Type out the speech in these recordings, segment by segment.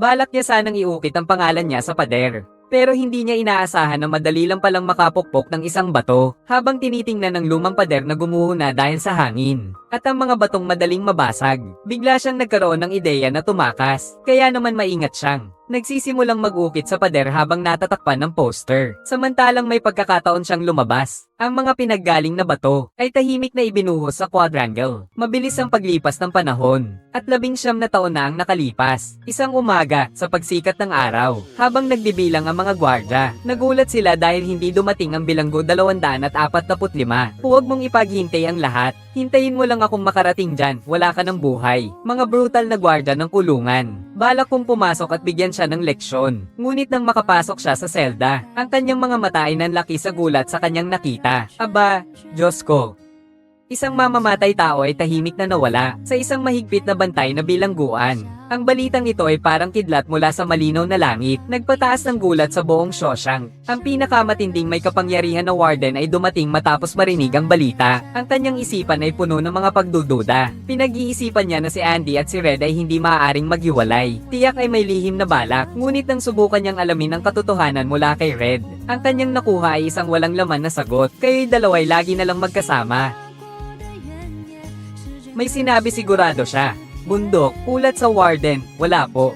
Balak niya sanang iukit ang pangalan niya sa pader. Pero hindi niya inaasahan na madali lang palang makapukpok ng isang bato, habang tinitingnan ng lumang pader na gumuho na dahil sa hangin. At ang mga batong madaling mabasag. Bigla siyang nagkaroon ng ideya na tumakas, kaya naman maingat siyang nagsisimulang mag-ukit sa pader habang natatakpan ng poster. Samantalang may pagkakataon siyang lumabas. Ang mga pinaggaling na bato ay tahimik na ibinuhos sa quadrangle. Mabilis ang paglipas ng panahon, at 19 na taon na ang nakalipas. Isang umaga, sa pagsikat ng araw, habang nagbibilang ang mga gwardya, nagulat sila dahil hindi dumating ang bilanggo 245. Huwag mong ipaghintay ang lahat. Hintayin mo lang akong makarating dyan, wala ka ng buhay. Mga brutal na gwardya ng kulungan. Balak kong pumasok at bigyan siya ng leksyon. Ngunit nang makapasok siya sa selda, ang kanyang mga mata ay nanlaki sa gulat sa kanyang nakita. Aba, Diyos ko! Isang mamamatay tao ay tahimik na nawala sa isang mahigpit na bantay na bilangguan. Ang balitang ito ay parang kidlat mula sa malinaw na langit, nagpataas ng gulat sa buong Shawshank. Ang pinakamatinding may kapangyarihan na warden ay dumating matapos marinig ang balita. Ang kanyang isipan ay puno ng mga pagdududa. Pinag-iisipan niya na si Andy at si Red ay hindi maaaring maghiwalay. Tiyak ay may lihim na balak, ngunit nang subukan niyang alamin ang katotohanan mula kay Red, ang kanyang nakuha ay isang walang laman na sagot. Kayo'y dalawa'y lagi na lang magkasama. May sinabi sigurado siya. Bundok, ulat sa warden, wala po.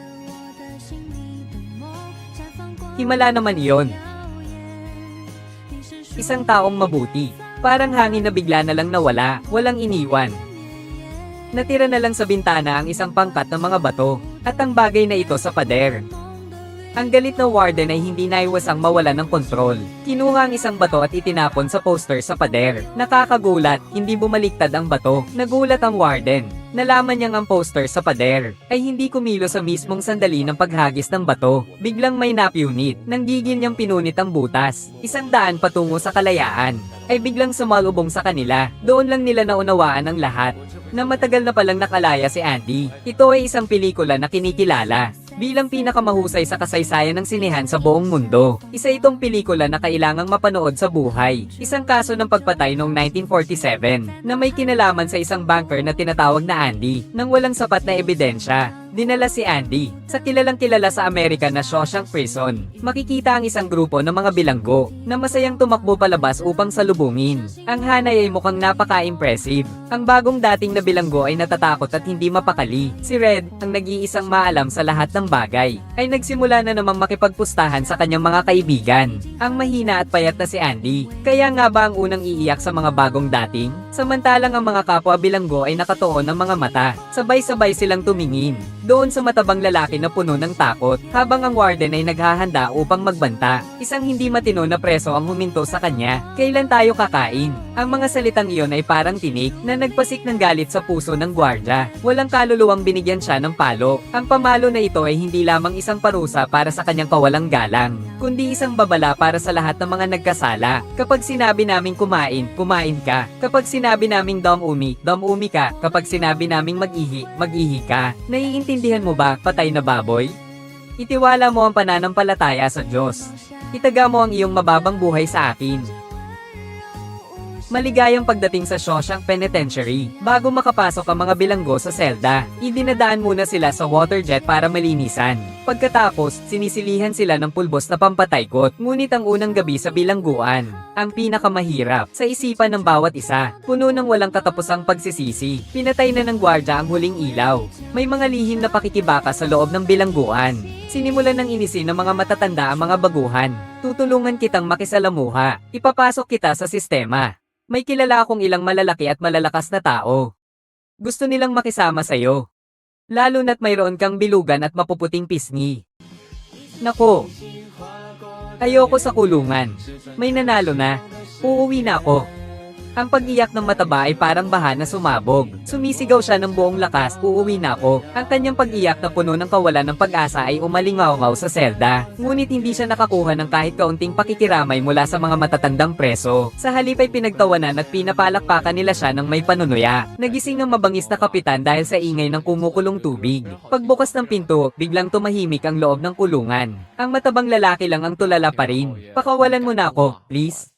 Himala naman iyon. Isang taong mabuti. Parang hangin na bigla na lang nawala, walang iniwan. Natira na lang sa bintana ang isang pangkat ng mga bato, at ang bagay na ito sa pader. Ang galit na warden ay hindi naiwasang mawala ng kontrol. Kinuha ang isang bato at itinapon sa poster sa pader. Nakakagulat, hindi bumaliktad ang bato. Nagulat ang warden. Nalaman niyang ang poster sa pader ay hindi kumilo sa mismong sandali ng paghagis ng bato. Biglang may napunit. Nang gigil niyang pinunit ang butas. 100 patungo sa kalayaan. Ay biglang sumalubong sa kanila. Doon lang nila naunawaan ang lahat. Na matagal na palang nakalaya si Andy. Ito ay isang pelikula na kinikilala bilang pinakamahusay sa kasaysayan ng sinehan sa buong mundo. Isa itong pelikula na kailangang mapanood sa buhay. Isang kaso ng pagpatay noong 1947 na may kinalaman sa isang banker na tinatawag na Andy. Nang walang sapat na ebidensya, dinala si Andy sa kilalang-kilala sa Amerika na Shawshank Prison. Makikita ang isang grupo ng mga bilanggo na masayang tumakbo palabas upang salubungin. Ang hanay ay mukhang napaka-impressive. Ang bagong dating na bilanggo ay natatakot at hindi mapakali. Si Red, ang nag-iisang maalam sa lahat ng bagay, ay nagsimula na namang makipagpustahan sa kanyang mga kaibigan. Ang mahina at payat na si Andy. Kaya nga ba ang unang iiyak sa mga bagong dating? Samantalang ang mga kapwa bilanggo ay nakatuon ng mga mata. Sabay-sabay silang tumingin doon sa matabang lalaki na puno ng takot, habang ang warden ay naghahanda upang magbanta. Isang hindi matino na preso ang huminto sa kanya. Kailan tayo kakain? Ang mga salitang iyon ay parang tinik na nagpasik ng galit sa puso ng gwardya. Walang kaluluwang binigyan siya ng palo. Ang pamalo na ito ay hindi lamang isang parusa para sa kanyang kawalang galang, kundi isang babala para sa lahat ng mga nagkasala. Kapag sinabi naming kumain, kumain ka. Kapag sinabi naming dom umi ka. Kapag sinabi naming mag-ihi, mag-ihi ka. Naiintindihan mo ba, patay na baboy? Itiwala mo ang pananampalataya sa Diyos. Itaga mo ang iyong mababang buhay sa akin. Maligayang pagdating sa Shawshank Penitentiary. Bago makapasok ang mga bilanggo sa selda, idinadaan muna sila sa water jet para malinisan. Pagkatapos, sinisilihan sila ng pulbos na pampataykot. Ngunit ang unang gabi sa bilangguan, ang pinakamahirap sa isipan ng bawat isa, puno ng walang katapusang pagsisisi. Pinatay na ng gwardya ang huling ilaw. May mga lihim na pakikibaka sa loob ng bilangguan. Sinimulan ng inisin ng mga matatanda ang mga baguhan. Tutulungan kitang makisalamuha. Ipapasok kita sa sistema. May kilala akong ilang malalaki at malalakas na tao. Gusto nilang makisama sa'yo. Lalo na't mayroon kang bilugan at mapuputing pisngi. Nako! Ayoko sa kulungan. May nanalo na. Uuwi na ako. Ang pag-iyak ng mataba ay parang baha na sumabog. Sumisigaw siya ng buong lakas, uuwi na ako. Ang kanyang pag-iyak na puno ng kawalan ng pag-asa ay umalingaw-ngaw sa selda. Ngunit hindi siya nakakuha ng kahit kaunting pakikiramay mula sa mga matatandang preso. Sa halip ay pinagtawanan at pinapalakpakan nila siya ng may panunuya. Nagising ang mabangis na kapitan dahil sa ingay ng kumukulong tubig. Pagbukas ng pinto, biglang tumahimik ang loob ng kulungan. Ang matabang lalaki lang ang tulala pa rin. Pakawalan mo na ako, please.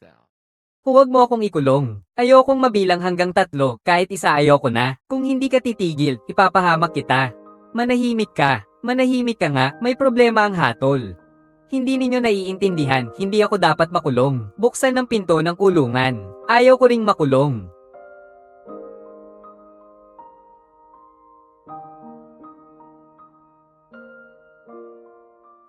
Huwag mo akong ikulong. Ayokong mabilang hanggang 3, kahit isa ayoko na. Kung hindi ka titigil, ipapahamak kita. Manahimik ka. Manahimik ka nga, may problema ang hatol. Hindi ninyo naiintindihan, hindi ako dapat makulong. Buksan ng pinto ng kulungan. Ayaw ko ring makulong.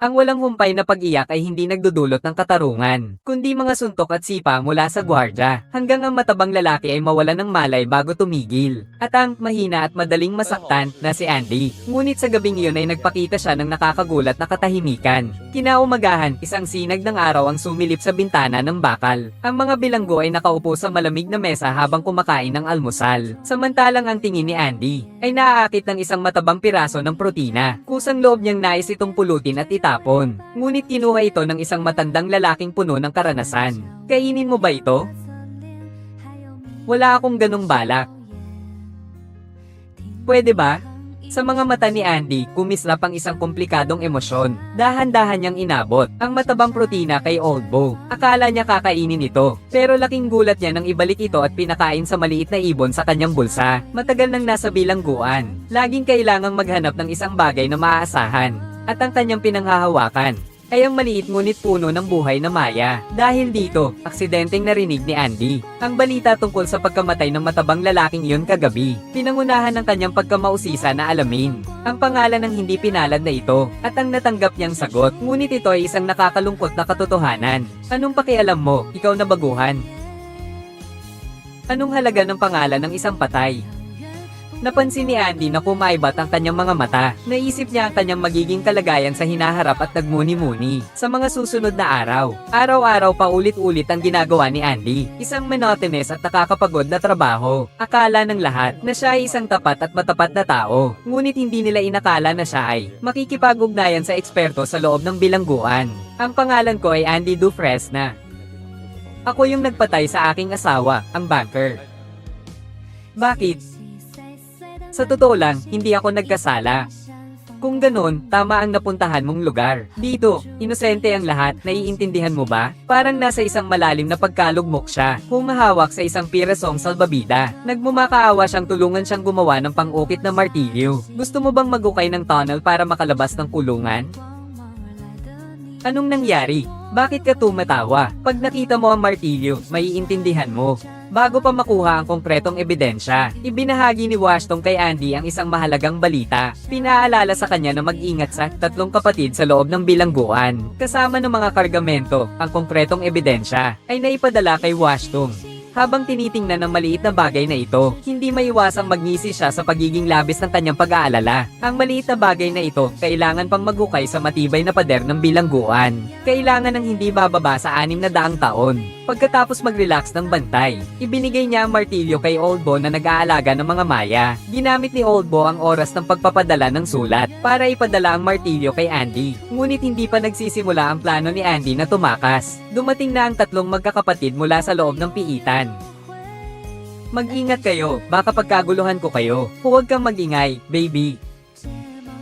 Ang walang humpay na pag-iyak ay hindi nagdudulot ng katarungan, kundi mga suntok at sipa mula sa gwardya, hanggang ang matabang lalaki ay mawalan ng malay bago tumigil. At ang mahina at madaling masaktan na si Andy. Ngunit sa gabing iyon ay nagpakita siya ng nakakagulat na katahimikan. Kinaumagahan, isang sinag ng araw ang sumilip sa bintana ng bakal. Ang mga bilanggo ay nakaupo sa malamig na mesa habang kumakain ng almusal. Samantalang ang tingin ni Andy ay naaakit ng isang matabang piraso ng protina. Kusang loob niyang nais itong pulutin at itapon. Ngunit kinuha ito ng isang matandang lalaking puno ng karanasan. Kainin mo ba ito? Wala akong ganong balak. Pwede ba? Sa mga mata ni Andy, kumislap ang isang komplikadong emosyon. Dahan-dahan niyang inabot ang matabang protina kay Old Bo. Akala niya kakainin ito, pero laking gulat niya nang ibalik ito at pinakain sa maliit na ibon sa kanyang bulsa. Matagal nang nasa bilangguan. Laging kailangang maghanap ng isang bagay na maaasahan. At ang kanyang pinanghahawakan ay ang maliit ngunit puno ng buhay na maya. Dahil dito, aksidenteng narinig ni Andy ang balita tungkol sa pagkamatay ng matabang lalaking iyon kagabi. Pinangunahan ng kanyang pagkamausisa na alamin ang pangalan ng hindi pinalad na ito at ang natanggap niyang sagot. Ngunit ito ay isang nakakalungkot na katotohanan. Anong pakialam mo, ikaw na baguhan? Anong halaga ng pangalan ng isang patay? Napansin ni Andy na kumaibat ang kanyang mga mata. Naisip niya ang kanyang magiging kalagayan sa hinaharap at nagmuni-muni. Sa mga susunod na araw, araw-araw pa ulit-ulit ang ginagawa ni Andy. Isang monotonous at nakakapagod na trabaho. Akala ng lahat na siya ay isang tapat at matapat na tao. Ngunit hindi nila inakala na siya ay makikipag-ugnayan sa eksperto sa loob ng bilangguan. Ang pangalan ko ay Andy Dufresna. Ako yung nagpatay sa aking asawa, ang banker. Bakit? Sa totoo lang, hindi ako nagkasala. Kung ganun, tama ang napuntahan mong lugar. Dito, inosente ang lahat, naiintindihan mo ba? Parang nasa isang malalim na pagkalugmok siya. Humahawak sa isang pirasong salbabida. Nagmumakaawa siyang tulungan siyang gumawa ng pang-ukit na martilyo. Gusto mo bang magukay ng tunnel para makalabas ng kulungan? Anong nangyari? Bakit ka tumatawa? Pag nakita mo ang martilyo, maiintindihan mo. Bago pa makuha ang konkretong ebidensya, ibinahagi ni Washington kay Andy ang isang mahalagang balita. Pinaalala sa kanya na mag-ingat sa tatlong kapatid sa loob ng bilangguan. Kasama ng mga kargamento, ang konkretong ebidensya ay naipadala kay Washington. Habang tinitingnan ng maliit na bagay na ito, hindi maiwasang magngisi siya sa pagiging labis ng kanyang pag-aalala. Ang maliit na bagay na ito, kailangan pang maghukay sa matibay na pader ng bilangguan. Kailangan ng hindi bababa sa 600 taon. Pagkatapos mag-relax ng bantay, ibinigay niya ang martilyo kay Old Bo na nag-aalaga ng mga maya. Ginamit ni Old Bo ang oras ng pagpapadala ng sulat para ipadala ang martilyo kay Andy. Ngunit hindi pa nagsisimula ang plano ni Andy na tumakas. Dumating na ang tatlong magkakapatid mula sa loob ng piitan. Mag-ingat kayo, baka pagkaguluhan ko kayo. Huwag kang magingay, baby.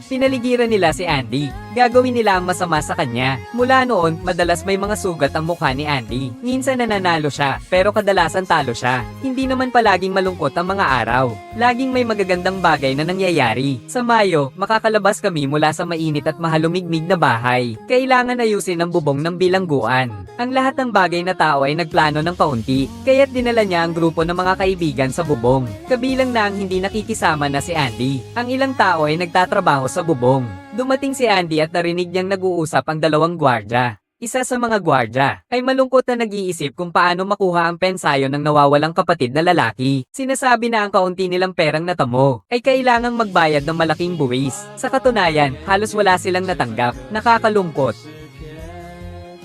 Pinaligiran nila si Andy. Gagawin nila ang masama sa kanya. Mula noon, madalas may mga sugat ang mukha ni Andy. Minsan nananalo siya, pero kadalasan talo siya. Hindi naman palaging malungkot ang mga araw. Laging may magagandang bagay na nangyayari. Sa Mayo, makakalabas kami mula sa mainit at mahalumigmig na bahay. Kailangan ayusin ang bubong ng bilangguan. Ang lahat ng bagay na tao ay nagplano ng kaunti, kaya't dinala niya ang grupo ng mga kaibigan sa bubong. Kabilang na ang hindi nakikisama na si Andy. Ang ilang tao ay nagtatrabaho sa bubong. Dumating si Andy at narinig niyang nag-uusap ang dalawang gwardya. Isa sa mga gwardya ay malungkot na nag-iisip kung paano makuha ang pensayo ng nawawalang kapatid na lalaki. Sinasabi na ang kaunti nilang perang natamo ay kailangang magbayad ng malaking buwis. Sa katunayan, halos wala silang natanggap. Nakakalungkot.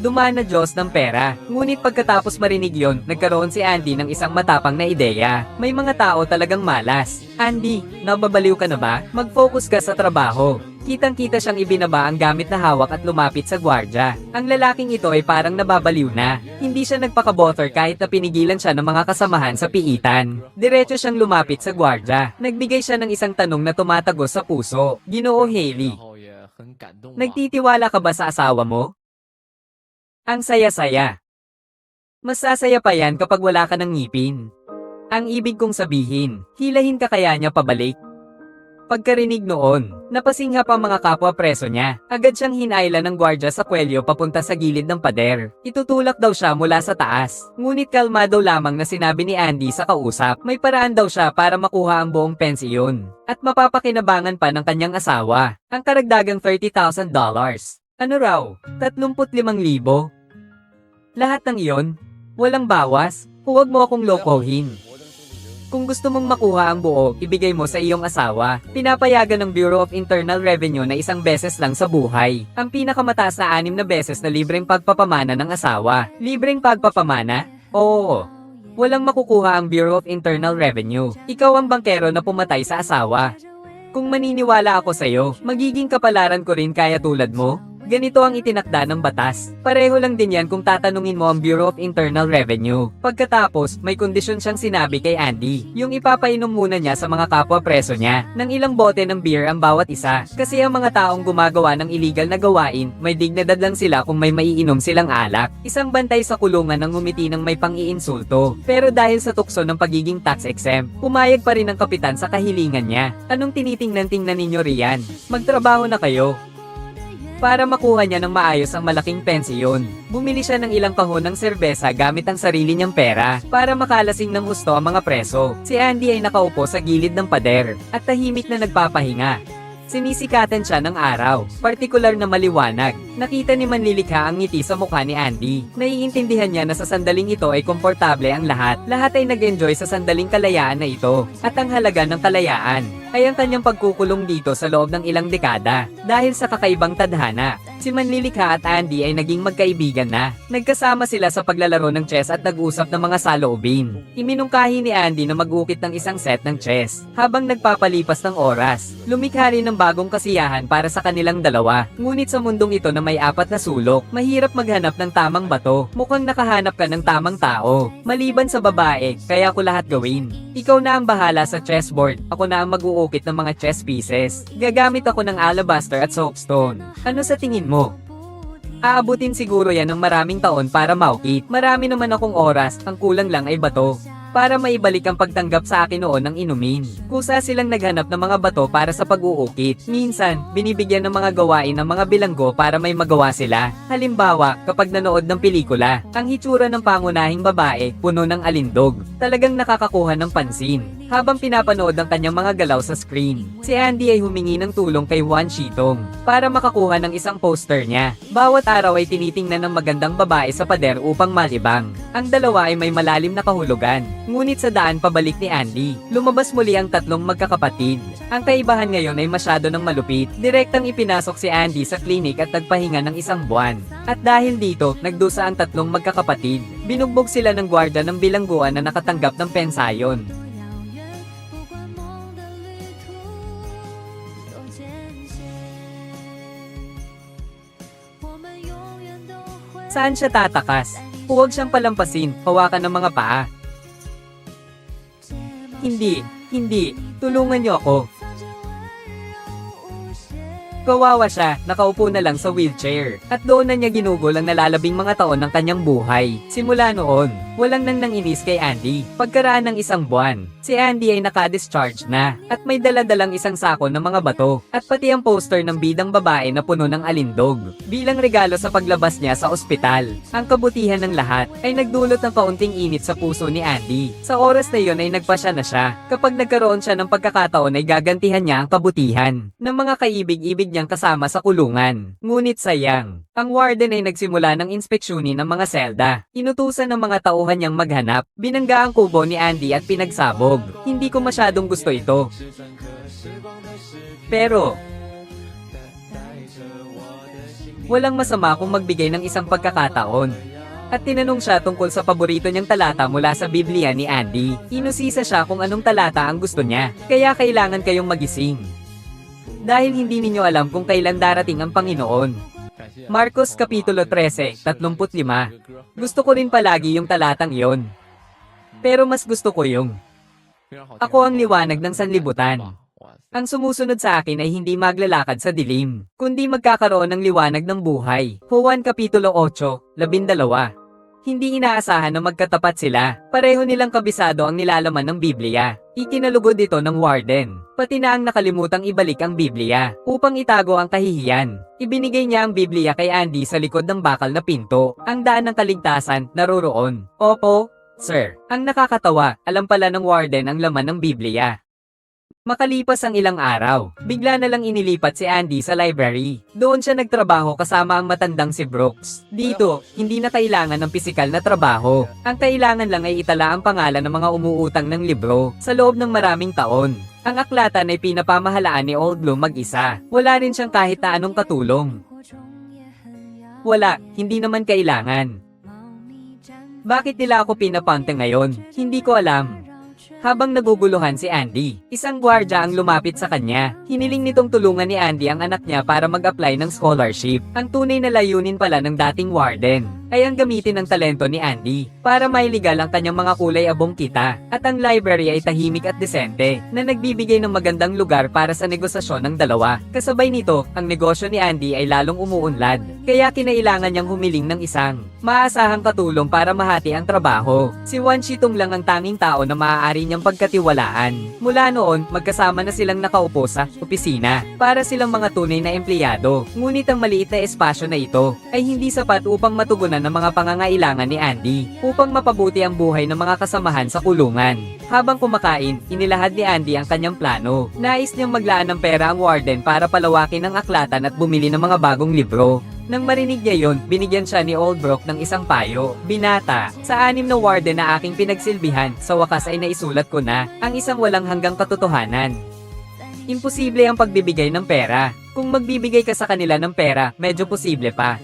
Dumaan na Diyos ng pera. Ngunit pagkatapos marinig yon, nagkaroon si Andy ng isang matapang na ideya. May mga tao talagang malas. Andy, nababaliw ka na ba? Mag-focus ka sa trabaho. Kitang-kita siyang ibinaba ang gamit na hawak at lumapit sa gwardya. Ang lalaking ito ay parang nababaliw na. Hindi siya nagpaka-bother kahit na pinigilan siya ng mga kasamahan sa piitan. Diretso siyang lumapit sa gwardya. Nagbigay siya ng isang tanong na tumatagos sa puso. Ginoo Haley, nagtitiwala ka ba sa asawa mo? Ang saya-saya. Mas sasaya pa yan kapag wala ka ng ngipin. Ang ibig kong sabihin, hilahin ka kaya niya pabalik? Pagkarinig noon, napasinghap ang mga kapwa preso niya. Agad siyang hinailan ng gwardya sa kwelyo papunta sa gilid ng pader. Itutulak daw siya mula sa taas. Ngunit kalmado lamang na sinabi ni Andy sa kausap, may paraan daw siya para makuha ang buong pensiyon. At mapapakinabangan pa ng kanyang asawa, ang karagdagang $30,000. Ano raw? 35,000? Lahat ng iyon? Walang bawas? Huwag mo akong lokohin. Kung gusto mong makuha ang buo, ibigay mo sa iyong asawa. Pinapayagan ng Bureau of Internal Revenue na isang beses lang sa buhay. Ang pinakamataas na 6 na beses na libreng pagpapamana ng asawa. Libreng pagpapamana? Oo. Walang makukuha ang Bureau of Internal Revenue. Ikaw ang bangkero na pumatay sa asawa. Kung maniniwala ako sa'yo, magiging kapalaran ko rin kaya tulad mo? Ganito ang itinakda ng batas. Pareho lang din yan kung tatanungin mo ang Bureau of Internal Revenue. Pagkatapos, may kondisyon siyang sinabi kay Andy. Yung ipapainom muna niya sa mga kapwa preso niya ng ilang bote ng beer ang bawat isa. Kasi ang mga taong gumagawa ng illegal na gawain, may dignidad lang sila kung may maiinom silang alak. Isang bantay sa kulungan ng ngumiti ng may pang-iinsulto. Pero dahil sa tukso ng pagiging tax exempt, pumayag pa rin ang kapitan sa kahilingan niya. Anong tinitingnan-tingnan ninyo riyan? Magtrabaho na kayo. Para makuha niya ng maayos ang malaking pensiyon, bumili siya ng ilang kahon ng serbesa gamit ang sarili niyang pera para makalasing ng husto ang mga preso. Si Andy ay nakaupo sa gilid ng pader at tahimik na nagpapahinga. Sinisikatan siya ng araw, partikular na maliwanag. Nakita ni Manlilikha ang ngiti sa mukha ni Andy. Naiintindihan niya na sa sandaling ito ay komportable ang lahat. Lahat ay nag-enjoy sa sandaling kalayaan na ito. At ang halaga ng kalayaan ay ang kanyang pagkukulong dito sa loob ng ilang dekada. Dahil sa kakaibang tadhana, si Manlilikha at Andy ay naging magkaibigan na. Nagkasama sila sa paglalaro ng chess at nag-usap ng mga saloobin. Iminungkahi ni Andy na mag-ukit ng isang set ng chess. Habang nagpapalipas ng oras, lumikha rin ng bagong kasiyahan para sa kanilang dalawa. Ngunit sa mundong ito na may 4 na sulok, mahirap maghanap ng tamang bato. Mukhang nakahanap ka ng tamang tao. Maliban sa babae, kaya ko lahat gawin. Ikaw na ang bahala sa chessboard, ako na ang mag-uukit ng mga chess pieces. Gagamit ako ng alabaster at soapstone. Ano sa tingin mo? Aabutin siguro yan ng maraming taon para maukit. Marami naman akong oras, ang kulang lang ay bato. Para maibalik ang pagtanggap sa akin noon ng inumin. Kusa silang naghanap ng mga bato para sa pag-uukit. Minsan, binibigyan ng mga gawain ng mga bilanggo para may magawa sila. Halimbawa, kapag nanood ng pelikula, ang hitsura ng pangunahing babae, puno ng alindog. Talagang nakakakuha ng pansin. Habang pinapanood ang kanyang mga galaw sa screen, si Andy ay humingi ng tulong kay Juan Shitong para makakuha ng isang poster niya. Bawat araw ay tinitingnan ng magandang babae sa pader upang malibang. Ang dalawa ay may malalim na kahulugan. Ngunit sa daan pabalik ni Andy, lumabas muli ang 3 magkakapatid. Ang kaibahan ngayon ay masyado ng malupit. Direktang ipinasok si Andy sa klinik at nagpahinga ng 1 buwan. At dahil dito, nagdusa ang 3 magkakapatid. Binugbog sila ng gwarda ng bilangguan na nakatanggap ng pensayon. Saan siya tatakas? Huwag siyang palampasin, hawakan ng mga paa. Hindi, tulungan niyo ako. Kawawa siya, nakaupo na lang sa wheelchair. At doon na niya ginugol ang nalalabing mga taon ng kanyang buhay. Simula noon, walang nang nanginis kay Andy. Pagkaraan ng 1 buwan, si Andy ay naka-discharge na. At may daladalang isang sako ng mga bato. At pati ang poster ng bidang babae na puno ng alindog. Bilang regalo sa paglabas niya sa ospital. Ang kabutihan ng lahat ay nagdulot ng kaunting init sa puso ni Andy. Sa oras na yon ay nagpasya na siya. Kapag nagkaroon siya ng pagkakataon ay gagantihan niya ang kabutihan ng mga kaibig-ibig niyang kasama sa kulungan. Ngunit sayang, ang warden ay nagsimula ng inspeksyonin ng mga selda. Inutusan ng mga tauhan niyang maghanap. Binangga ang kubo ni Andy at pinagsabog. Hindi ko masyadong gusto ito. Pero, walang masama kung magbigay ng isang pagkakataon. At tinanong siya tungkol sa paborito niyang talata mula sa Biblia ni Andy. Inusisa siya kung anong talata ang gusto niya. Kaya kailangan kayong magising. Dahil hindi ninyo alam kung kailan darating ang Panginoon. Marcos Kapitulo 13:35. Gusto ko rin palagi yung talatang iyon. Pero mas gusto ko yung ako ang liwanag ng sanlibutan. Ang sumusunod sa akin ay hindi maglalakad sa dilim, kundi magkakaroon ng liwanag ng buhay. Juan Kapitulo 8:12. Hindi inaasahan na magkatapat sila. Pareho nilang kabisado ang nilalaman ng Biblia. Ikinalugod ito ng warden. Pati na ang nakalimutang ibalik ang Biblia upang itago ang kahihiyan. Ibinigay niya ang Biblia kay Andy sa likod ng bakal na pinto. Ang daan ng kaligtasan naroroon. Opo, sir. Ang nakakatawa, alam pala ng warden ang laman ng Biblia. Makalipas ang ilang araw, bigla na lang inilipat si Andy sa library. Doon siya nagtrabaho kasama ang matandang si Brooks. Dito, hindi na kailangan ng pisikal na trabaho. Ang kailangan lang ay itala ang pangalan ng mga umuutang ng libro sa loob ng maraming taon. Ang aklatan ay pinapamahalaan ni Old Bloom mag-isa. Wala rin siyang kahit na anong katulong. Wala, hindi naman kailangan. Bakit nila ako pinapante ngayon? Hindi ko alam. Habang naguguluhan si Andy, isang gwardya ang lumapit sa kanya. Hiniling nitong tulungan ni Andy ang anak niya para mag-apply ng scholarship. Ang tunay na layunin pala ng dating warden ay ang gamitin ng talento ni Andy para mailigal ang kanyang mga kulay abong kita. At ang library ay tahimik at desente na nagbibigay ng magandang lugar para sa negosasyon ng dalawa. Kasabay nito, ang negosyo ni Andy ay lalong umuunlad. Kaya kinailangan niyang humiling ng isang maasahang katulong para mahati ang trabaho. Si Wan Shitong lang ang tanging tao na maaari niyang pagkatiwalaan. Mula noon, magkasama na silang nakaupo sa opisina para silang mga tunay na empleyado. Ngunit ang maliit na espasyo na ito ay hindi sapat upang matugunan ng mga pangangailangan ni Andy upang mapabuti ang buhay ng mga kasamahan sa kulungan. Habang kumakain, inilahad ni Andy ang kanyang plano. Nais niyang maglaan ng pera ang warden para palawakin ang aklatan at bumili ng mga bagong libro. Nang marinig niya yon, binigyan siya ni Old Brook ng isang payo. Binata, sa 6 na warden na aking pinagsilbihan, sa wakas ay naisulat ko na ang isang walang hanggang katotohanan. Imposible ang pagbibigay ng pera. Kung magbibigay ka sa kanila ng pera, medyo posible pa.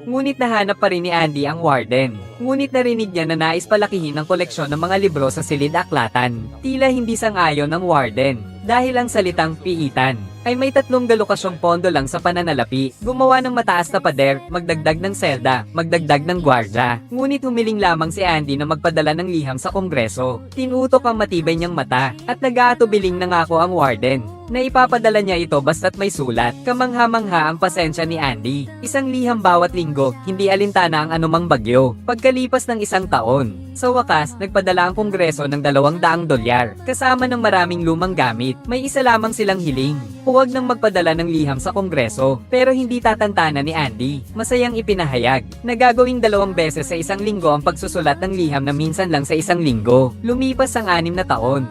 Ngunit nahanap pa rin ni Andy ang warden. Ngunit narinig niya na nais palakihin ang koleksyon ng mga libro sa silid-aklatan. Tila hindi sang-ayon ng warden dahil ang salitang piitan ay may 3 galokasyong pondo lang sa pananalapi. Gumawa ng mataas na pader, magdagdag ng selda, magdagdag ng gwardya. Ngunit humiling lamang si Andy na magpadala ng liham sa kongreso. Tinutok ang matibay niyang mata at nag-aatubiling nangako ang warden na ipapadala niya ito basta't may sulat. Kamangha-mangha ang pasensya ni Andy. Isang liham bawat linggo, hindi alintana ang anumang bagyo. Pagkalipas ng 1 taon, sa wakas, nagpadala ang kongreso ng $200 kasama ng maraming lumang gamit. May isa lamang silang hiling. Huwag nang magpadala ng liham sa kongreso, pero hindi tatantana ni Andy. Masayang ipinahayag na gagawing 2 beses sa 1 linggo ang pagsusulat ng liham na minsan lang sa 1 linggo. Lumipas ang 6 na taon.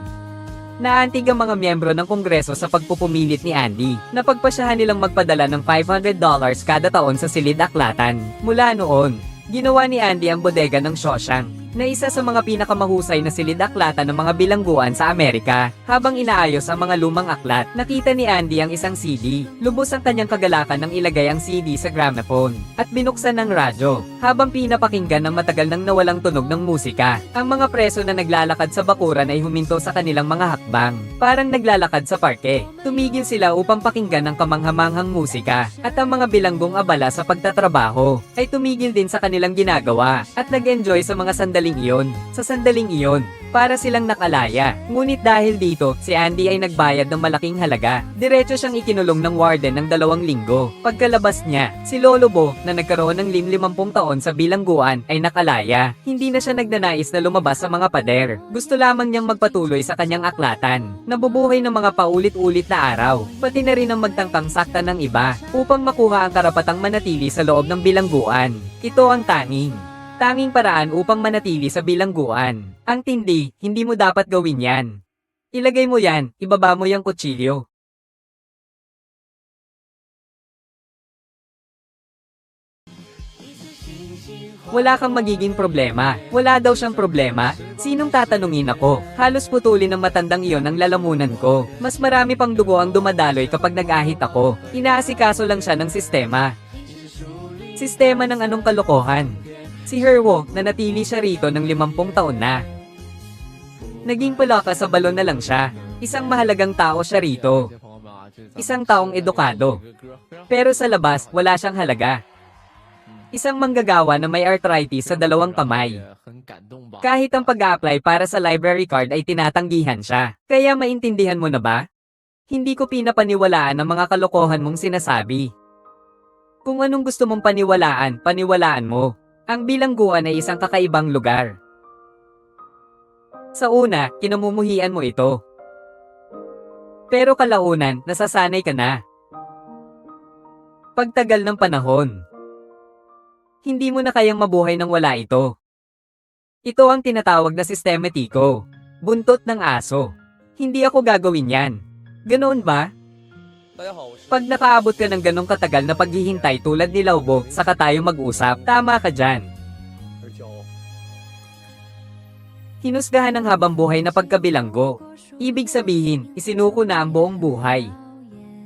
Naantig ang mga miyembro ng kongreso sa pagpupumilit ni Andy na pagpasyahan nilang magpadala ng $500 kada taon sa silid-aklatan. Mula noon, ginawa ni Andy ang bodega ng Shawshank na isa sa mga pinakamahusay na silid-aklatan ng mga bilangguan sa Amerika. Habang inaayos ang mga lumang aklat, nakita ni Andy ang isang CD. Lubos ang kanyang kagalakan nang ilagay ang CD sa gramophone at binuksan ng radyo. Habang pinapakinggan ng matagal nang nawalang tunog ng musika, ang mga preso na naglalakad sa bakuran ay huminto sa kanilang mga hakbang. Parang naglalakad sa parke. Tumigil sila upang pakinggan ang kamanghamanghang musika at ang mga bilanggong abala sa pagtatrabaho ay tumigil din sa kanilang ginagawa at nag-enjoy sa mga sandaling iyon, para silang nakalaya. Ngunit dahil dito, si Andy ay nagbayad ng malaking halaga. Diretso siyang ikinulong ng warden ng 2 linggo. Pagkalabas niya, si Lolo Bo, na nagkaroon ng 50 taon sa bilangguan, ay nakalaya. Hindi na siya nagnanais na lumabas sa mga pader. Gusto lamang niyang magpatuloy sa kanyang aklatan. Nabubuhay ng mga paulit-ulit na araw, pati na rin ang magtangkang sakta ng iba, upang makuha ang karapatang manatili sa loob ng bilangguan. Ito ang tanging paraan upang manatili sa bilangguan. Ang tindi, hindi mo dapat gawin yan. Ilagay mo yan, ibaba mo yung kutsilyo. Wala kang magiging problema. Wala daw siyang problema. Sinong tatanungin ako? Halos putulin ng matandang iyon ang lalamunan ko. Mas marami pang dugo ang dumadaloy kapag nag-ahit ako. Inaasikaso lang siya ng sistema. Sistema ng anong kalokohan? Si Herwo, nanatili siya rito ng 50 taon na. Naging palaka sa balon na lang siya. Isang mahalagang tao siya rito. Isang taong edukado. Pero sa labas, wala siyang halaga. Isang manggagawa na may arthritis sa 2 kamay. Kahit ang pag-a-apply para sa library card ay tinatanggihan siya. Kaya maintindihan mo na ba? Hindi ko pinapaniwalaan ang mga kalokohan mong sinasabi. Kung anong gusto mong paniwalaan, paniwalaan mo. Ang bilangguan ay isang kakaibang lugar. Sa una, kinamumuhian mo ito. Pero kalaunan, nasasanay ka na. Pagtagal ng panahon, hindi mo na kayang mabuhay nang wala ito. Ito ang tinatawag na sistematiko. Buntot ng aso. Hindi ako gagawin yan. Ganoon ba? Pag nakaabot ka ng ganong katagal na paghihintay tulad ni Laubo, saka tayo mag-usap, tama ka dyan. Hinusgahan ng habang buhay na pagkabilanggo. Ibig sabihin, isinuko na ang buong buhay.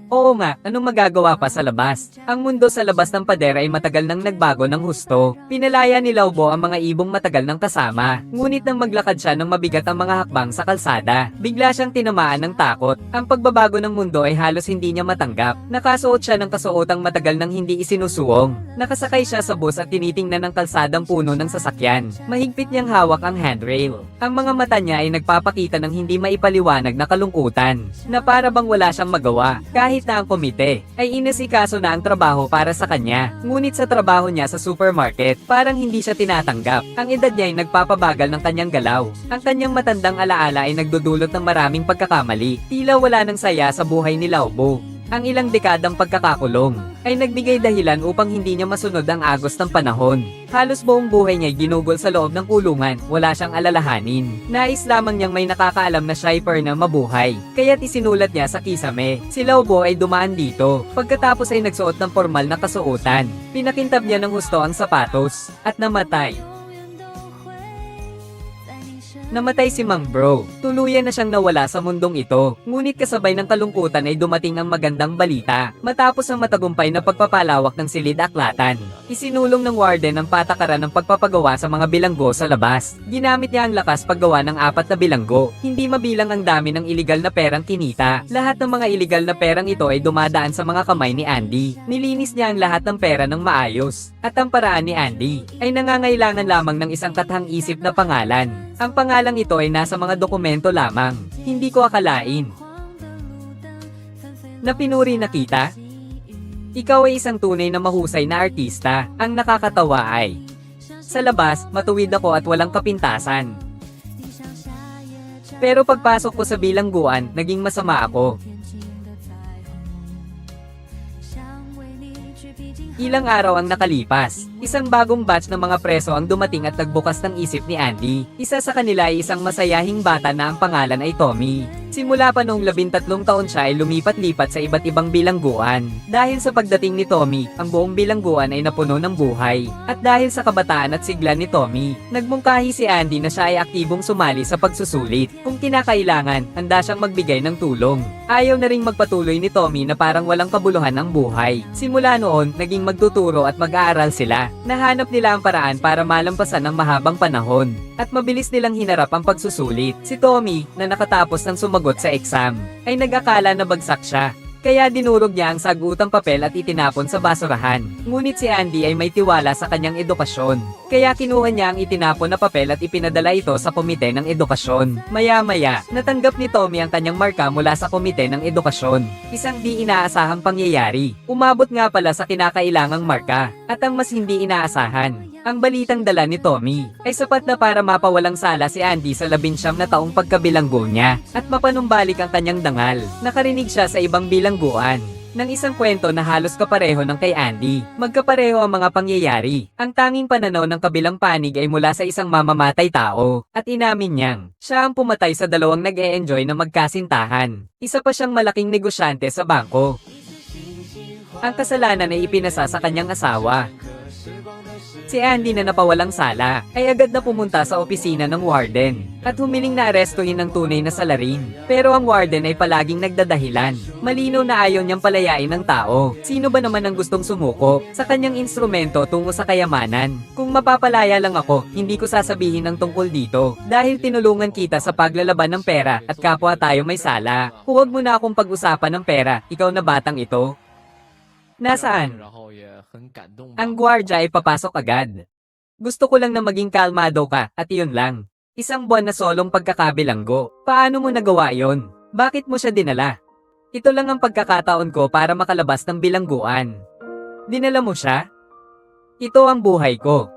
Oo nga, anong magagawa pa sa labas? Ang mundo sa labas ng pader ay matagal nang nagbago ng husto. Pinalaya ni Laubo ang mga ibong matagal nang kasama. Ngunit nang maglakad siya ng mabigat ang mga hakbang sa kalsada, bigla siyang tinamaan ng takot. Ang pagbabago ng mundo ay halos hindi niya matanggap. Nakasuot siya ng kasuotang matagal nang hindi isinusuong. Nakasakay siya sa bus at tinitingnan ng kalsadang puno ng sasakyan. Mahigpit niyang hawak ang handrail. Ang mga mata niya ay nagpapakita ng hindi maipaliwanag na kalungkutan, na para bang wala siyang magawa. Kahit na ang komite ay inasikaso na ang trabaho para sa kanya. Ngunit sa trabaho niya sa supermarket, parang hindi siya tinatanggap. Ang edad niya ay nagpapabagal ng kanyang galaw. Ang kanyang matandang alaala ay nagdudulot ng maraming pagkakamali. Tila wala ng saya sa buhay ni Laubo. Ang ilang dekadang pagkakakulong ay nagbigay dahilan upang hindi niya masunod ang agos ng panahon. Halos buong buhay niya ginugol sa loob ng kulungan, wala siyang alalahanin. Nais lamang niyang may nakakaalam na sniper na mabuhay, kaya't isinulat niya sa kisame. Si Laubo ay dumaan dito, pagkatapos ay nagsuot ng formal na kasuotan. Pinakintab niya ng husto ang sapatos, at namatay. Namatay si Mang Bro. Tuluyan na siyang nawala sa mundong ito. Ngunit kasabay ng kalungkutan ay dumating ang magandang balita. Matapos ang matagumpay na pagpapalawak ng silid-aklatan, isinulong ng warden ang patakaran ng pagpapagawa sa mga bilanggo sa labas. Ginamit niya ang lakas paggawa ng 4 na bilanggo. Hindi mabilang ang dami ng iligal na perang kinita. Lahat ng mga iligal na perang ito ay dumadaan sa mga kamay ni Andy. Nilinis niya ang lahat ng pera ng maayos. At ang paraan ni Andy ay nangangailangan lamang ng isang kathang-isip na pangalan. Ang pangalang ito ay nasa mga dokumento lamang. Hindi ko akalain na pinuri na kita. Ikaw ay isang tunay na mahusay na artista. Ang nakakatawa ay, sa labas, matuwid ako at walang kapintasan. Pero pagpasok ko sa bilangguan, naging masama ako. Ilang araw ang nakalipas. Isang bagong batch ng mga preso ang dumating at nagbukas ng isip ni Andy. Isa sa kanila ay isang masayahing bata na ang pangalan ay Tommy. Simula pa noong 13 taon siya ay lumipat-lipat sa iba't ibang bilangguan. Dahil sa pagdating ni Tommy, ang buong bilangguan ay napuno ng buhay. At dahil sa kabataan at sigla ni Tommy, nagmungkahi si Andy na siya ay aktibong sumali sa pagsusulit. Kung kinakailangan, handa siyang magbigay ng tulong. Ayaw na ring magpatuloy ni Tommy na parang walang kabuluhan ang buhay. Simula noon, naging magtuturo at mag-aaral sila. Nahanap nila ang paraan para malampasan ang mahabang panahon. At mabilis nilang hinarap ang pagsusulit. Si Tommy, na nakatapos ng sumagot sa exam, ay nag-akala na bagsak siya. Kaya dinurog niya ang sagutang papel at itinapon sa basurahan. Ngunit si Andy ay may tiwala sa kanyang edukasyon. Kaya kinuha niya ang itinapon na papel at ipinadala ito sa komite ng edukasyon. Maya-maya, natanggap ni Tommy ang kanyang marka mula sa komite ng edukasyon. Isang di inaasahang pangyayari. Umabot nga pala sa kinakailangang marka. At ang mas hindi inaasahan, ang balitang dala ni Tommy ay sapat na para mapawalang sala si Andy sa 19 na taong pagkabilanggo niya at mapanumbalik ang kanyang dangal. Nakarinig siya sa ibang bilangguan ng isang kwento na halos kapareho ng kay Andy. Magkapareho ang mga pangyayari. Ang tanging pananaw ng kabilang panig ay mula sa isang mamamatay tao at inamin niyang siya ang pumatay sa dalawang nag-e-enjoy na magkasintahan. Isa pa siyang malaking negosyante sa bangko. Ang kasalanan ay ipinasa sa kanyang asawa. Si Andy na napawalang sala ay agad na pumunta sa opisina ng warden at humiling na arestuhin ng tunay na salarin. Pero ang warden ay palaging nagdadahilan. Malinaw na ayaw niyang palayain ng tao. Sino ba naman ang gustong sumuko sa kanyang instrumento tungo sa kayamanan? Kung mapapalaya lang ako, hindi ko sasabihin ang tungkol dito. Dahil tinulungan kita sa paglalaban ng pera at kapwa tayo may sala. Huwag mo na akong pag-usapan ng pera, ikaw na batang ito. Nasaan? Ang gwardya ay papasok agad. Gusto ko lang na maging kalmado ka, at iyon lang. Isang buwan na solong pagkakabilanggo. Paano mo nagawa yon? Bakit mo siya dinala? Ito lang ang pagkakataon ko para makalabas ng bilangguan. Dinala mo siya? Ito ang buhay ko.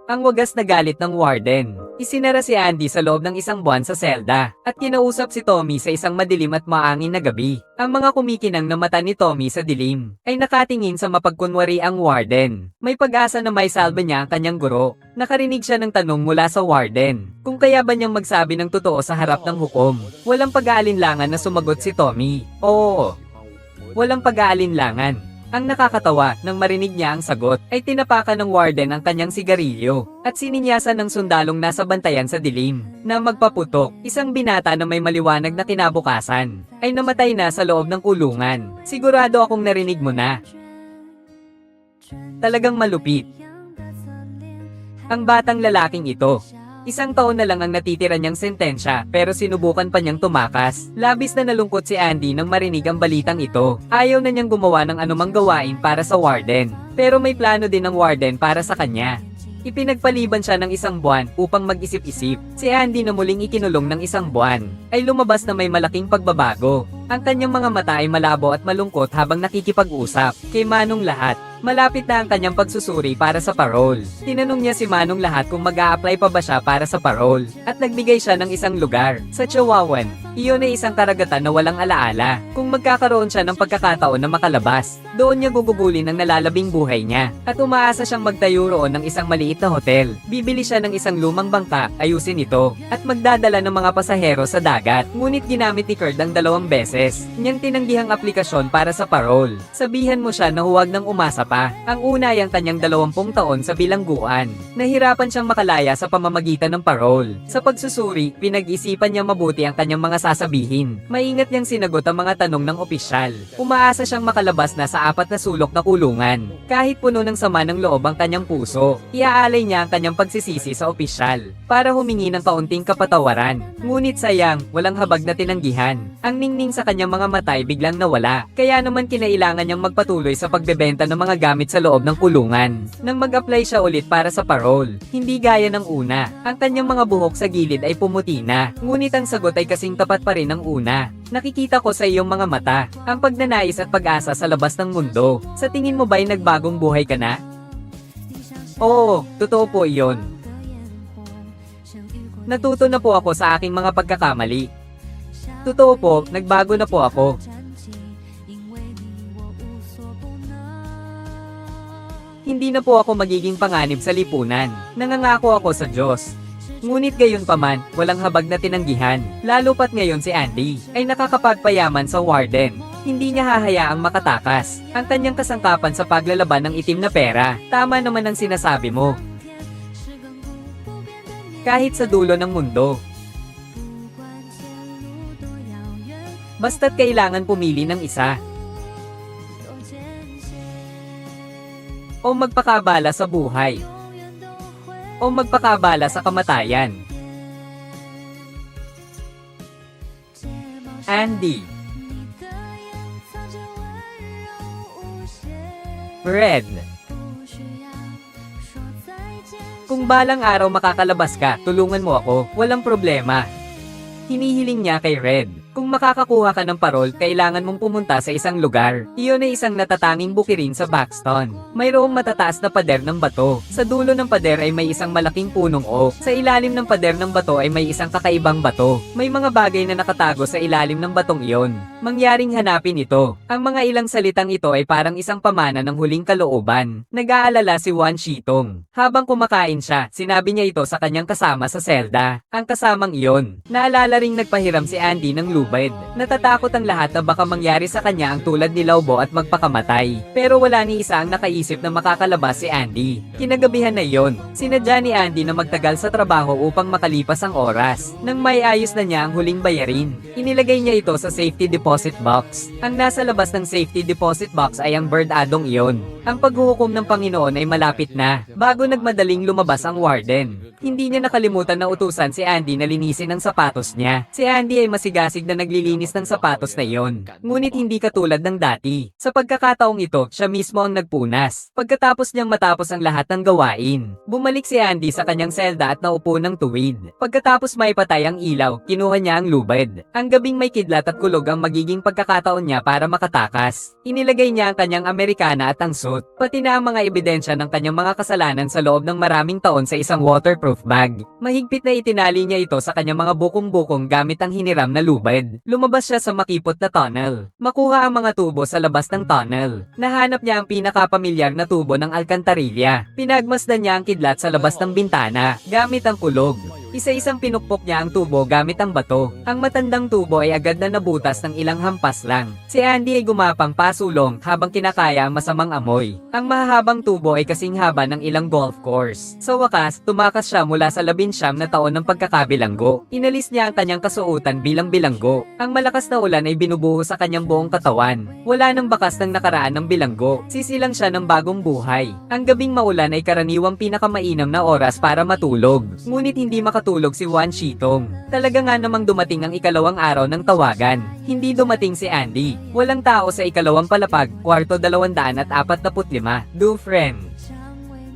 Ang wagas na galit ng warden. Isinara si Andy sa loob ng isang buwan sa selda, at kinausap si Tommy sa isang madilim at maangin na gabi. Ang mga kumikinang na mata ni Tommy sa dilim, ay nakatingin sa mapagkunwari ang warden. May pag-asa na may salba niya ang kanyang guro. Nakarinig siya ng tanong mula sa warden, kung kaya ba niyang magsabi ng totoo sa harap ng hukom. Walang pag-aalinlangan na sumagot si Tommy. Oo. Walang pag-aalinlangan. Ang nakakatawa, nang marinig niya ang sagot, ay tinapakan ng warden ang kanyang sigarilyo, at sininyasan ng sundalong nasa bantayan sa dilim, na magpaputok. Isang binata na may maliwanag na kinabukasan, ay namatay na sa loob ng kulungan. Sigurado akong narinig mo na. Talagang malupit. Ang batang lalaking ito. Isang taon na lang ang natitira niyang sentensya, pero sinubukan pa niyang tumakas. Labis na nalungkot si Andy nang marinig ang balitang ito. Ayaw na niyang gumawa ng anumang gawain para sa warden. Pero may plano din ng warden para sa kanya. Ipinagpaliban siya ng isang buwan upang mag-isip-isip. Si Andy na muling ikinulong ng isang buwan, ay lumabas na may malaking pagbabago. Ang kanyang mga mata ay malabo at malungkot habang nakikipag-usap. Kay Manong Lahat, malapit na ang kanyang pagsusuri para sa parole. Tinanong niya si Manong Lahat kung mag-a-apply pa ba siya para sa parole, at nagbigay siya ng isang lugar, sa Chihuahuan. Iyon ay isang karagatan na walang alaala. Kung magkakaroon siya ng pagkakataon na makalabas, doon niya gugugulin ang nalalabing buhay niya, at umaasa siyang magtayo roon ng isang maliit na hotel. Bibili siya ng isang lumang bangka, ayusin ito, at magdadala ng mga pasahero sa dagat. Ngunit ginamit ni Kurt ang 2 beses niyang tinanggihang aplikasyon para sa parole. Sabihan mo siya na huwag nang umasa pa. Ang una ay ang kanyang 20 taon sa bilangguan. Nahirapan siyang makalaya sa pamamagitan ng parole. Sa pagsusuri, pinag-isipan niya mabuti ang kanyang mga sasabihin. Maingat niyang sinagot ang mga tanong ng opisyal. Umaasa siyang makalabas na sa 4 na sulok na kulungan. Kahit puno ng sama ng loob ang kanyang puso, iaalay niya ang kanyang pagsisisi sa opisyal para humingi ng kaunting kapatawaran. Ngunit sayang, walang habag na tinanggihan. Ang ningning sa kanyang mga mata ay biglang nawala, kaya naman kinailangan niyang magpatuloy sa pagbebenta ng mga gamit sa loob ng kulungan. Nang mag-apply siya ulit para sa parole, hindi gaya ng una. Ang kanyang mga buhok sa gilid ay pumuti na, ngunit ang sagot ay kasing tapat pa rin ng una. Nakikita ko sa iyong mga mata, ang pagnanais at pag-asa sa labas ng mundo. Sa tingin mo ba'y nagbagong buhay ka na? Oo, totoo po iyon. Natuto na po ako sa aking mga pagkakamali. Totoo po, nagbago na po ako. Hindi na po ako magiging panganib sa lipunan. Nangangako ako sa Diyos. Ngunit gayon pa man, walang habag na tinanggihan. Lalo pat ngayon si Andy ay nakakapagpayaman sa warden. Hindi niya hahayaang makatakas ang kanyang kasangkapan sa paglalaban ng itim na pera. Tama naman ang sinasabi mo. Kahit sa dulo ng mundo. Basta't kailangan pumili ng isa. O magpakabala sa buhay. O magpakabala sa kamatayan. Andy. Red. Kung balang araw makakalabas ka, tulungan mo ako, walang problema. Hinihiling niya kay Red. Kung makakakuha ka ng parol, kailangan mong pumunta sa isang lugar. Iyon ay isang natatanging bukirin sa Buxton. Mayroong matataas na pader ng bato. Sa dulo ng pader ay may isang malaking punong oak. Sa ilalim ng pader ng bato ay may isang kakaibang bato. May mga bagay na nakatago sa ilalim ng batong iyon. Mangyaring hanapin ito. Ang mga ilang salitang ito ay parang isang pamana ng huling kalooban. Nag-aalala si Juan Shitong. Habang kumakain siya, sinabi niya ito sa kanyang kasama sa selda. Ang kasamang iyon. Naalala ring nagpahiram si Andy ng lubid. Natatakot ang lahat na baka mangyari sa kanya ang tulad ni Lobo at magpakamatay. Pero wala ni isa ang nakaisip na makakalabas si Andy. Kinagabihan na iyon, sinadya ni Andy na magtagal sa trabaho upang makalipas ang oras. Nang may ayos na niya ang huling bayarin, inilagay niya ito sa safety deposit box. Ang nasa labas ng safety deposit box ay ang bird adong iyon. Ang paghuhukom ng Panginoon ay malapit na, bago nagmadaling lumabas ang warden. Hindi niya nakalimutan na utusan si Andy na linisin ang sapatos niya. Si Andy ay masigasig na naglilinis ng sapatos na iyon. Ngunit hindi katulad ng dati. Sa pagkakataong ito, siya mismo ang nagpunas. Pagkatapos niyang matapos ang lahat ng gawain, bumalik si Andy sa kanyang selda at naupo ng tuwid. Pagkatapos maipatay ang ilaw, kinuha niya ang lubid. Ang gabing may kidlat at kulog ang magiging pagkakataon niya para makatakas. Inilagay niya ang kanyang Amerikana at ang suit. suit, pati na ang mga ebidensya ng kanyang mga kasalanan sa loob ng maraming taon sa isang waterproof bag. Mahigpit na itinali niya ito sa kanyang mga bukong-bukong gamit ang hiniram na lubid. Lumabas siya sa makipot na tunnel. Makuha ang mga tubo sa labas ng tunnel. Nahanap niya ang pinakapamilyar na tubo ng alkantarilla. Pinagmasdan niya ang kidlat sa labas ng bintana, gamit ang kulog. Isa-isang pinukpok niya ang tubo gamit ang bato. Ang matandang tubo ay agad na nabutas ng ilang hampas lang. Si Andy ay gumapang pasulong habang kinakaya ang masamang amoy. Ang mahahabang tubo ay kasing haba ng ilang golf course. Sa wakas, tumakas siya mula sa 19 na taon ng pagkakabilanggo. Inalis niya ang kanyang kasuotan bilang bilanggo. Ang malakas na ulan ay binubuho sa kanyang buong katawan. Wala nang bakas ng nakaraan ng bilanggo. Sisilang siya ng bagong buhay. Ang gabing maulan ay karaniwang pinakamainam na oras para matulog. Ngunit hindi makatulog si Juan Shitong. Talaga nga namang dumating ang ikalawang araw ng tawagan. Hindi dumating si Andy. Walang tao sa ikalawang palapag, kwarto 245. Do friend.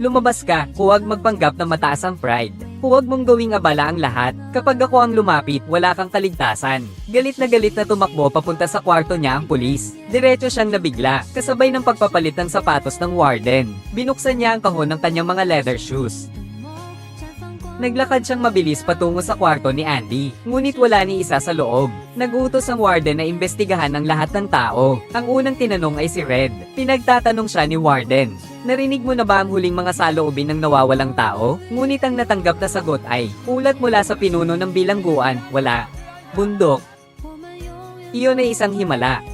Lumabas ka, huwag magpanggap na mataas ang pride. Huwag mong gawing abala ang lahat. Kapag ako ang lumapit, wala kang kaligtasan. Galit na tumakbo papunta sa kwarto niya ang pulis. Diretso siyang nabigla, kasabay ng pagpapalit ng sapatos ng warden. Binuksan niya ang kahon ng kanyang mga leather shoes. Naglakad siyang mabilis patungo sa kwarto ni Andy, ngunit wala ni isa sa loob. Nagutos ang warden na imbestigahan ang lahat ng tao. Ang unang tinanong ay si Red. Pinagtatanong siya ni warden. Narinig mo na ba ang huling mga saloobin ng nawawalang tao? Ngunit ang natanggap na sagot ay, ulat mula sa pinuno ng bilangguan, wala. Bundok. Iyon ay isang himala.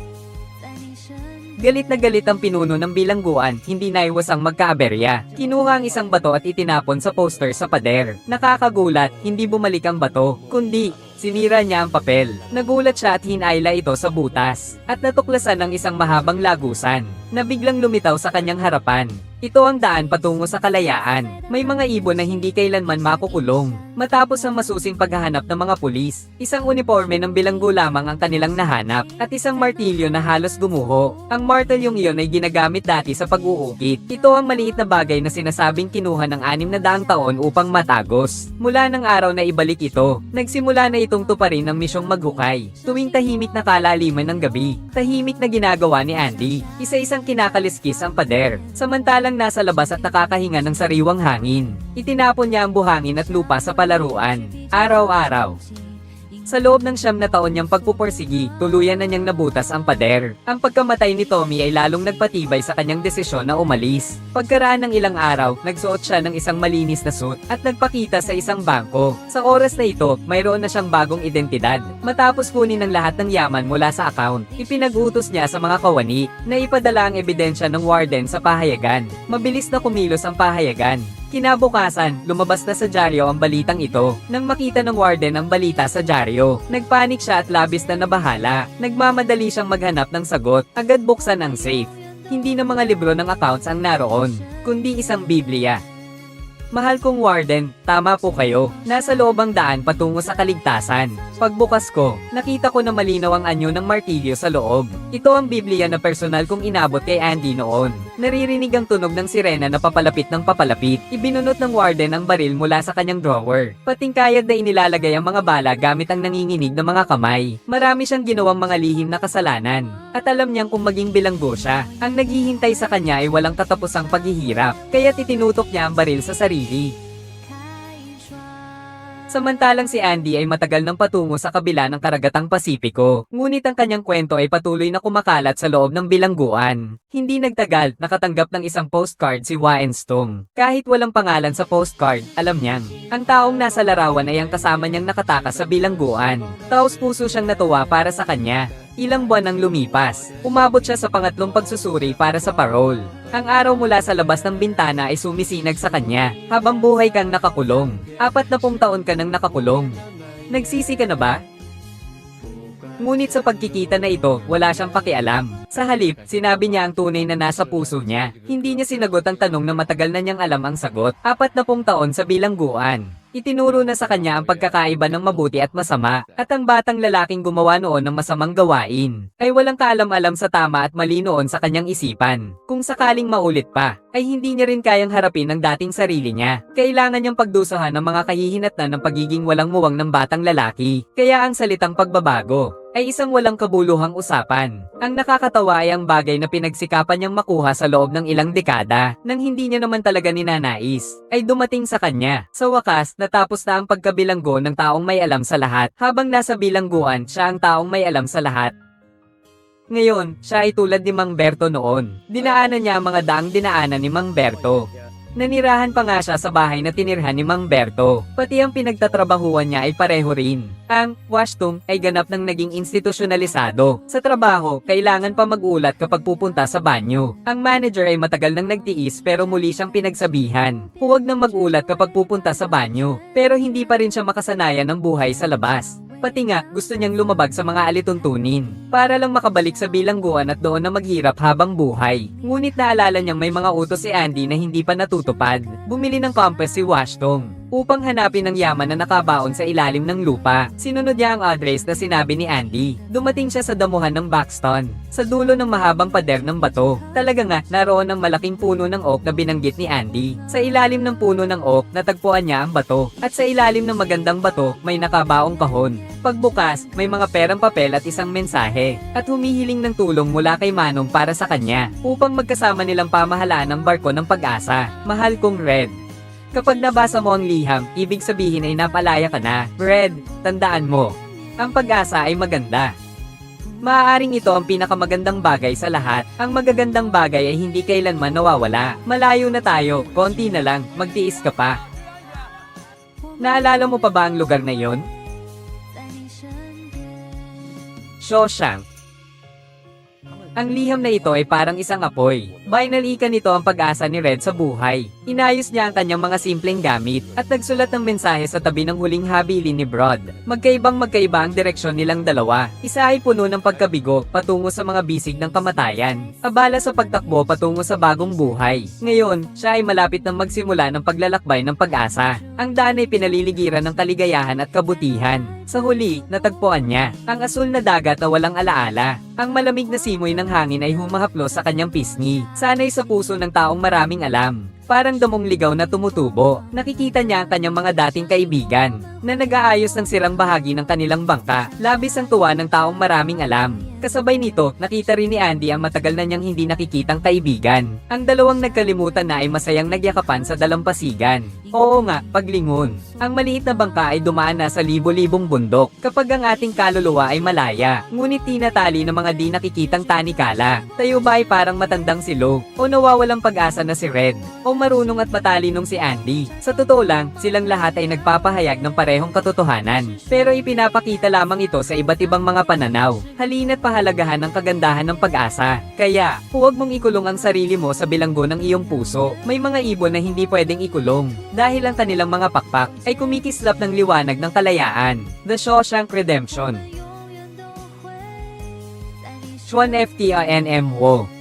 Galit na galit ang pinuno ng bilangguan, hindi naiwasang magkaaberya. Kinuha ang isang bato at itinapon sa poster sa pader. Nakakagulat, hindi bumalik ang bato, kundi sinira niya ang papel. Nagulat siya at hinayla ito sa butas. At natuklasan ng isang mahabang lagusan, na biglang lumitaw sa kanyang harapan. Ito ang daan patungo sa kalayaan. May mga ibon na hindi kailanman makukulong. Matapos ang masusing paghahanap ng mga pulis, isang uniforme ng bilanggo lamang ang kanilang nahanap, at isang martilyo na halos gumuho. Ang martilyong iyon ay ginagamit dati sa pag-uukit. Ito ang maliit na bagay na sinasabing kinuha ng 600 taon upang matagos. Mula ng araw na ibalik ito, nagsimula na itong tuparin ang misyong maghukay. Tuwing tahimik na kalaliman ng gabi, tahimik na ginagawa ni Andy. Isa-isang kinakaliskis ang pader. Samantalang nasa labas at nakakahinga ng sariwang hangin. Itinapon niya ang buhangin at lupa sa palaruan. Araw-araw. Sa loob ng 9 na taon niyang pagpupursigi, tuluyan na niyang nabutas ang pader. Ang pagkamatay ni Tommy ay lalong nagpatibay sa kanyang desisyon na umalis. Pagkaraan ng ilang araw, nagsuot siya ng isang malinis na suit at nagpakita sa isang bangko. Sa oras na ito, mayroon na siyang bagong identidad. Matapos kunin ang lahat ng yaman mula sa account, ipinag-utos niya sa mga kawani na ipadala ang ebidensya ng warden sa pahayagan. Mabilis na kumilos ang pahayagan. Kinabukasan, lumabas na sa dyaryo ang balitang ito. Nang makita ng warden ang balita sa dyaryo, nagpanik siya at labis na nabahala. Nagmamadali siyang maghanap ng sagot, agad buksan ang safe. Hindi na mga libro ng accounts ang naroon, kundi isang Biblia. Mahal kong warden, tama po kayo. Nasa loob ang daan patungo sa kaligtasan. Pagbukas ko, nakita ko na malinaw ang anyo ng martilyo sa loob. Ito ang Biblia na personal kong inabot kay Andy noon. Naririnig ang tunog ng sirena na papalapit ng papalapit. Ibinunot ng warden ang baril mula sa kanyang drawer. Patingkayad na inilalagay ang mga bala gamit ang nanginginig na mga kamay. Marami siyang ginawang mga lihim na kasalanan. At alam niyang kung maging bilanggo siya, ang naghihintay sa kanya ay walang katapusang paghihirap. Kaya't itinutok niya ang baril sa sarili. Samantalang si Andy ay matagal nang patungo sa kabila ng karagatang Pasipiko, ngunit ang kanyang kwento ay patuloy na kumakalat sa loob ng bilangguan. Hindi nagtagal, nakatanggap ng isang postcard si Weinstone. Kahit walang pangalan sa postcard, alam niyang, ang taong nasa larawan ay ang kasama niyang nakatakas sa bilangguan. Taos puso siyang natuwa para sa kanya. Ilang buwan ang lumipas, umabot siya sa pangatlong pagsusuri para sa parole. Ang araw mula sa labas ng bintana ay sumisinag sa kanya, habang buhay kang nakakulong. 40 taon ka nang nakakulong. Nagsisi ka na ba? Ngunit sa pagkikita na ito, wala siyang pakialam. Sa halip, sinabi niya ang tunay na nasa puso niya. Hindi niya sinagot ang tanong na matagal na niyang alam ang sagot. 40 taon sa bilangguan. Itinuro na sa kanya ang pagkakaiba ng mabuti at masama, at ang batang lalaking gumawa noon ng masamang gawain, ay walang kaalam-alam sa tama at mali noon sa kanyang isipan. Kung sakaling maulit pa, ay hindi niya rin kayang harapin ang dating sarili niya. Kailangan niyang pagdusahan ng mga kahihinatnan ng pagiging walang muwang ng batang lalaki. Kaya ang salitang pagbabago ay isang walang kabuluhang usapan. Ang nakakatawa ay ang bagay na pinagsikapan niyang makuha sa loob ng ilang dekada, nang hindi niya naman talaga ninanais, ay dumating sa kanya. Sa wakas, natapos na ang pagkabilanggo ng taong may alam sa lahat. Habang nasa bilangguan, siya ang taong may alam sa lahat. Ngayon, siya ay tulad ni Mang Berto noon. Dinaanan niya ang mga daang dinaanan ni Mang Berto. Nanirahan pa nga siya sa bahay na tinirhan ni Mang Berto. Pati ang pinagtatrabahuan niya ay pareho rin. Ang washroom ay ganap ng naging institusyonalisado. Sa trabaho, kailangan pa mag-ulat kapag pupunta sa banyo. Ang manager ay matagal nang nagtiis pero muli siyang pinagsabihan. Huwag nang mag-ulat kapag pupunta sa banyo. Pero hindi pa rin siya makasanayan ng buhay sa labas. Pati nga, gusto niyang lumabag sa mga alituntunin, para lang makabalik sa bilangguan at doon na maghirap habang buhay. Ngunit naalala niyang may mga utos si Andy na hindi pa natutupad. Bumili ng compass si Washtong upang hanapin ang yaman na nakabaon sa ilalim ng lupa. Sinunod niya ang address na sinabi ni Andy. Dumating siya sa damuhan ng Buxton, sa dulo ng mahabang pader ng bato. Talaga nga, naroon ang malaking puno ng oak na binanggit ni Andy. Sa ilalim ng puno ng oak, natagpuan niya ang bato. At sa ilalim ng magandang bato, may nakabaong kahon. Pagbukas, may mga perang papel at isang mensahe. At humihiling ng tulong mula kay Manong para sa kanya, upang magkasama nilang pamahalaan ang barko ng pag-asa. Mahal kong Red. Kapag nabasa mo ang liham, ibig sabihin ay napalaya ka na. Red, tandaan mo, ang pag-asa ay maganda. Maaaring ito ang pinakamagandang bagay sa lahat. Ang magagandang bagay ay hindi kailanman nawawala. Malayo na tayo, konti na lang, magtiis ka pa. Naalala mo pa ba ang lugar na yon? Shawshank. Ang liham na ito ay parang isang apoy. Binalikan nito ang pag-asa ni Red sa buhay. Inayos niya ang kanyang mga simpleng gamit at nagsulat ng mensahe sa tabi ng huling habilin ni Broad. Magkaiba ang direksyon nilang dalawa. Isa ay puno ng pagkabigo patungo sa mga bisig ng kamatayan. Abala sa pagtakbo patungo sa bagong buhay. Ngayon, siya ay malapit na magsimula ng paglalakbay ng pag-asa. Ang daan ay pinaliligiran ng kaligayahan at kabutihan. Sa huli, natagpuan niya ang asul na dagat na walang alaala. Ang malamig na simoy ng hangin ay humahaplos sa kanyang pisngi. Sana'y sa puso ng taong maraming alam. Parang damong ligaw na tumutubo. Nakikita niya ang kanyang mga dating kaibigan na nag-aayos ng sirang bahagi ng kanilang bangka. Labis ang tuwa ng taong maraming alam. Kasabay nito, nakita rin ni Andy ang matagal na niyang hindi nakikitang kaibigan. Ang dalawang nagkalimutan na ay masayang nagyakapan sa dalampasigan. Oo nga, paglingon. Ang maliit na bangka ay dumaan na sa libo-libong bundok. Kapag ang ating kaluluwa ay malaya, ngunit tinatali ng mga di nakikitang tanikala. Tayo ba ay parang matandang silo? O nawawalang pag-asa na si Red? O marunong at matalinong si Andy? Sa totoo lang, silang lahat ay nagpapahayag ng parehong katotohanan. Pero ipinapakita lamang ito sa iba't ibang mga pananaw. Halina't pahalagahan ang kagandahan ng pag-asa. Kaya, huwag mong ikulong ang sarili mo sa bilanggo ng iyong puso. May mga ibon na hindi pwedeng ikulong dahil ang kanilang mga pakpak ay kumikislap ng liwanag ng kalayaan. The Shawshank Redemption. Chuan FTANMO